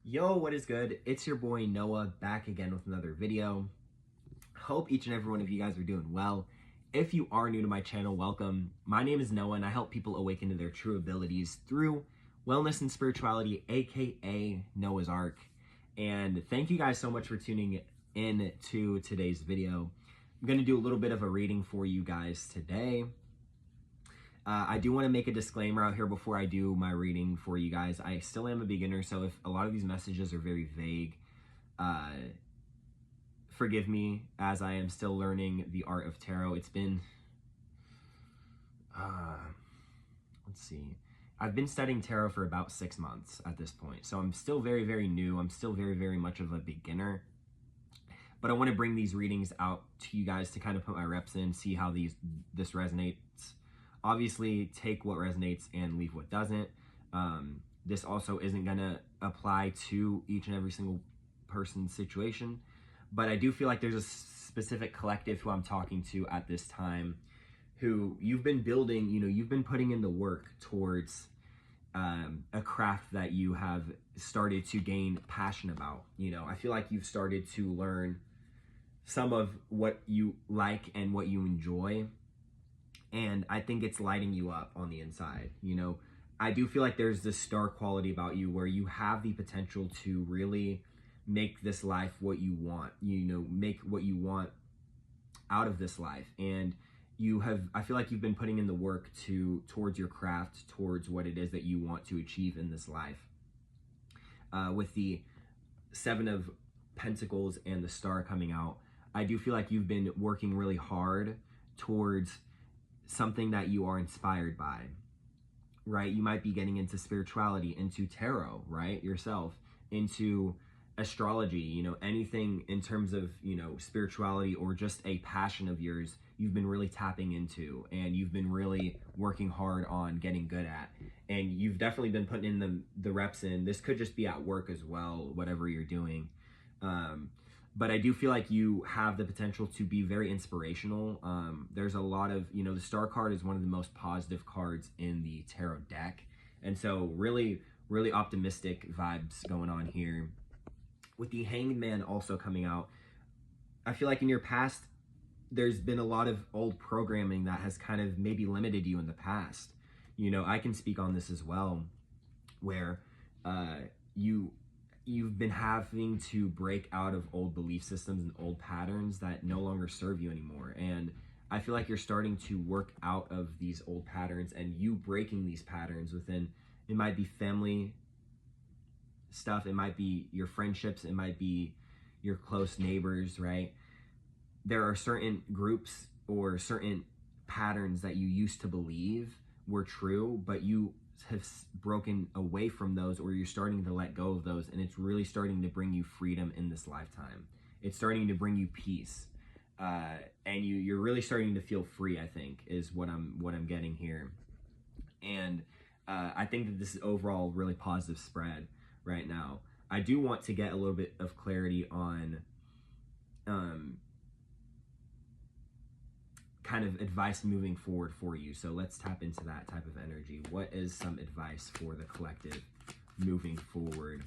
Yo, what is good? It's your boy Noah back again with another video. Hope each and every one of you guys are doing well. If you are new to my channel, welcome. My name is Noah and I help people awaken to their true abilities through wellness and spirituality, aka Noah's Ark. And thank you guys so much for tuning in to today's video. I'm going to do a little bit of a reading for you guys today. I do want to make a disclaimer out here before I do my reading for you guys. I still am a beginner, so if a lot of these messages are very vague, forgive me, as I am still learning the art of tarot. It's been, let's see, I've been studying tarot for about 6 months at this point, so I'm still very, very new. I'm still very, very much of a beginner, but I want to bring these readings out to you guys to kind of put my reps in, see how this resonates. Obviously, take what resonates and leave what doesn't. This also isn't going to apply to each and every single person's situation, but I do feel like there's a specific collective who I'm talking to at this time who you've been building, you've been putting in the work towards a craft that you have started to gain passion about. I feel like you've started to learn some of what you like and what you enjoy. And I think it's lighting you up on the inside. I do feel like there's this star quality about you where you have the potential to really make this life what you want, make what you want out of this life. And I feel like you've been putting in the work towards your craft, towards what it is that you want to achieve in this life. With the Seven of Pentacles and the Star coming out, I do feel like you've been working really hard towards something that you are inspired by, right? You might be getting into spirituality, into tarot, right? Yourself, into astrology, anything in terms of, spirituality or just a passion of yours, you've been really tapping into and you've been really working hard on getting good at. And you've definitely been putting in the reps in. This could just be at work as well, whatever you're doing. But I do feel like you have the potential to be very inspirational. There's a lot of, the Star card is one of the most positive cards in the tarot deck. And so really, really optimistic vibes going on here. With the Hanged Man also coming out, I feel like in your past, there's been a lot of old programming that has kind of maybe limited you in the past. I can speak on this as well, where you've been having to break out of old belief systems and old patterns that no longer serve you anymore. And I feel like you're starting to work out of these old patterns, and you breaking these patterns within, it might be family stuff, it might be your friendships, it might be your close neighbors, right? There are certain groups or certain patterns that you used to believe were true, but you have broken away from those, or you're starting to let go of those, and it's really starting to bring you freedom in this lifetime. It's starting to bring you peace, and you're really starting to feel free, I think, is what I'm getting here. And I think that this is overall really positive spread right now. I do want to get a little bit of clarity on kind of advice moving forward for you. So let's tap into that type of energy. What is some advice for the collective moving forward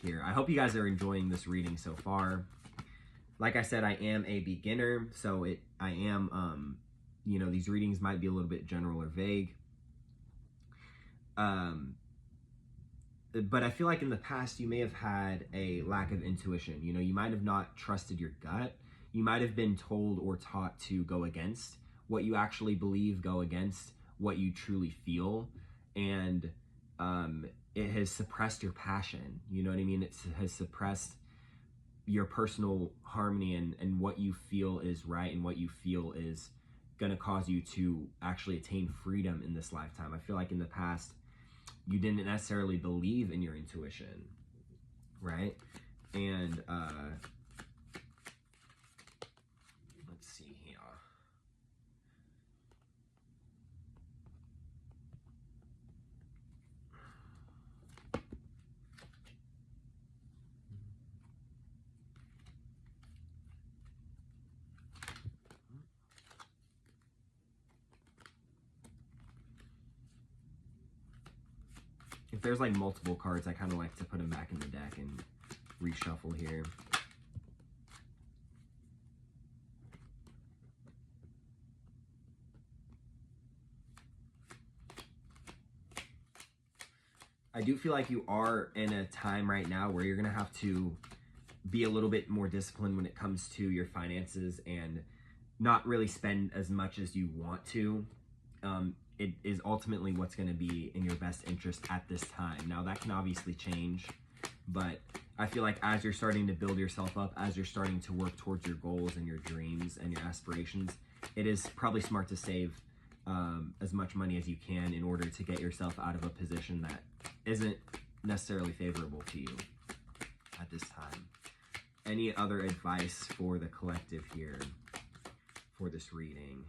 here? I hope you guys are enjoying this reading so far. Like I said, I am a beginner, so I am, these readings might be a little bit general or vague. But I feel like in the past, you may have had a lack of intuition. You might have not trusted your gut. You might have been told or taught to go against what you actually believe, go against what you truly feel. And it has suppressed your passion. You know what I mean? It has suppressed your personal harmony and what you feel is right and what you feel is going to cause you to actually attain freedom in this lifetime. I feel like in the past, you didn't necessarily believe in your intuition, right? And let's see here. If there's like multiple cards, I kind of like to put them back in the deck and reshuffle here. I do feel like you are in a time right now where you're going to have to be a little bit more disciplined when it comes to your finances and not really spend as much as you want to. It is ultimately what's going to be in your best interest at this time. Now, that can obviously change, but I feel like as you're starting to build yourself up, as you're starting to work towards your goals and your dreams and your aspirations, it is probably smart to save as much money as you can in order to get yourself out of a position that isn't necessarily favorable to you at this time. Any other advice for the collective here for this reading?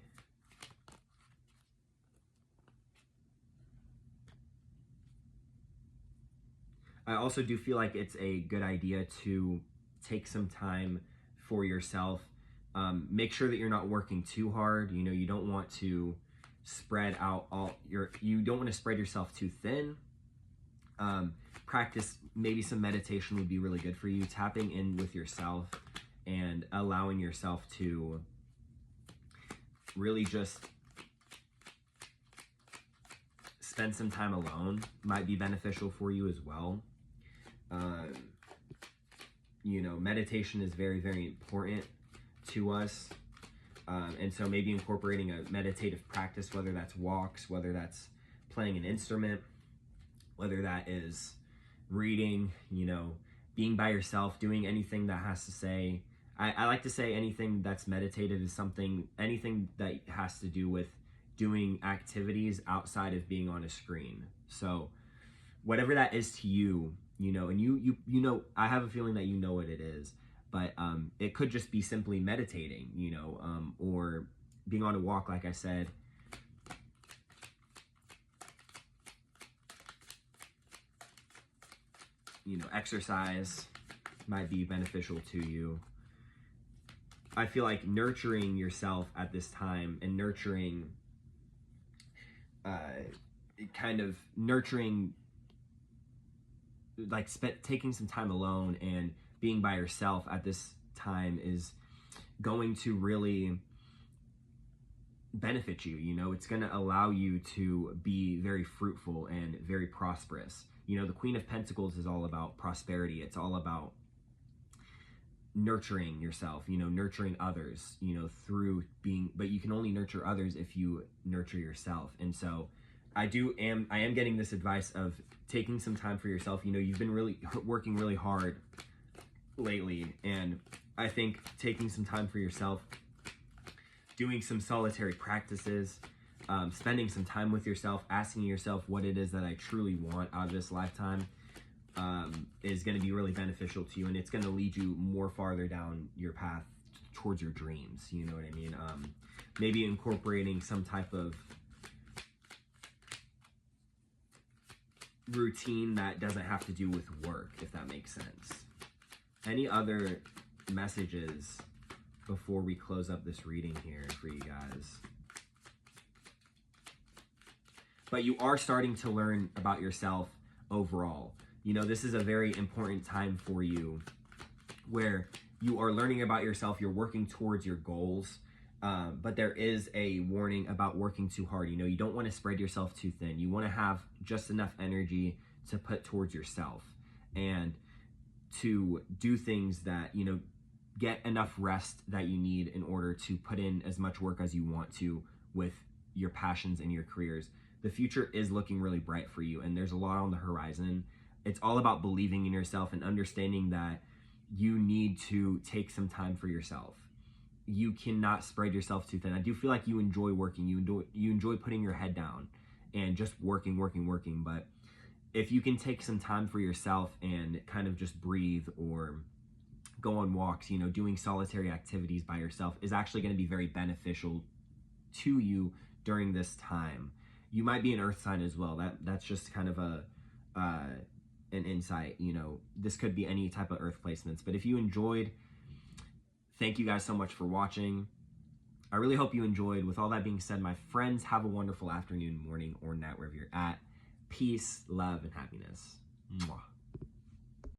I also do feel like it's a good idea to take some time for yourself. Make sure that you're not working too hard. You know, you don't want to spread out you don't want to spread yourself too thin. Practice, maybe some meditation would be really good for you, tapping in with yourself and allowing yourself to really just spend some time alone might be beneficial for you as well. You know, meditation is very, very important to us. And so maybe incorporating a meditative practice, whether that's walks, whether that's playing an instrument, whether that is reading, you know, being by yourself, doing anything that has to say, I like to say anything that's meditative is anything that has to do with doing activities outside of being on a screen. So whatever that is to you, you know, and you know, I have a feeling that you know what it is, but it could just be simply meditating, you know, or being on a walk, like I said. You know, exercise might be beneficial to you. I feel like nurturing yourself at this time and nurturing, like taking some time alone and being by yourself at this time is going to really benefit you. You know, it's going to allow you to be very fruitful and very prosperous. You know, the Queen of Pentacles is all about prosperity. It's all about nurturing yourself, you know, nurturing others, you know, but you can only nurture others if you nurture yourself. And so I am getting this advice of taking some time for yourself. You know, you've been working really hard lately, and I think taking some time for yourself, doing some solitary practices, spending some time with yourself, asking yourself what it is that I truly want out of this lifetime, is going to be really beneficial to you, and it's going to lead you more farther down your path towards your dreams. You know what I mean? Maybe incorporating some type of routine that doesn't have to do with work, if that makes sense. Any other messages before we close up this reading here for you guys? But you are starting to learn about yourself overall. You know, this is a very important time for you where you are learning about yourself, you're working towards your goals, but there is a warning about working too hard. You know, you don't want to spread yourself too thin. You want to have just enough energy to put towards yourself and to do things that, you know, get enough rest that you need in order to put in as much work as you want to with your passions and your careers. The future is looking really bright for you, and there's a lot on the horizon. It's all about believing in yourself and understanding that you need to take some time for yourself. You cannot spread yourself too thin. I do feel like you enjoy working. You enjoy putting your head down and just working. But if you can take some time for yourself and kind of just breathe or go on walks, you know, doing solitary activities by yourself is actually going to be very beneficial to you during this time. You might be an earth sign as well. That's just kind of an insight. You know, this could be any type of earth placements. But if you enjoyed, thank you guys so much for watching. I really hope you enjoyed. With all that being said, my friends, have a wonderful afternoon, morning, or night wherever you're at. Peace, love, and happiness. Mwah.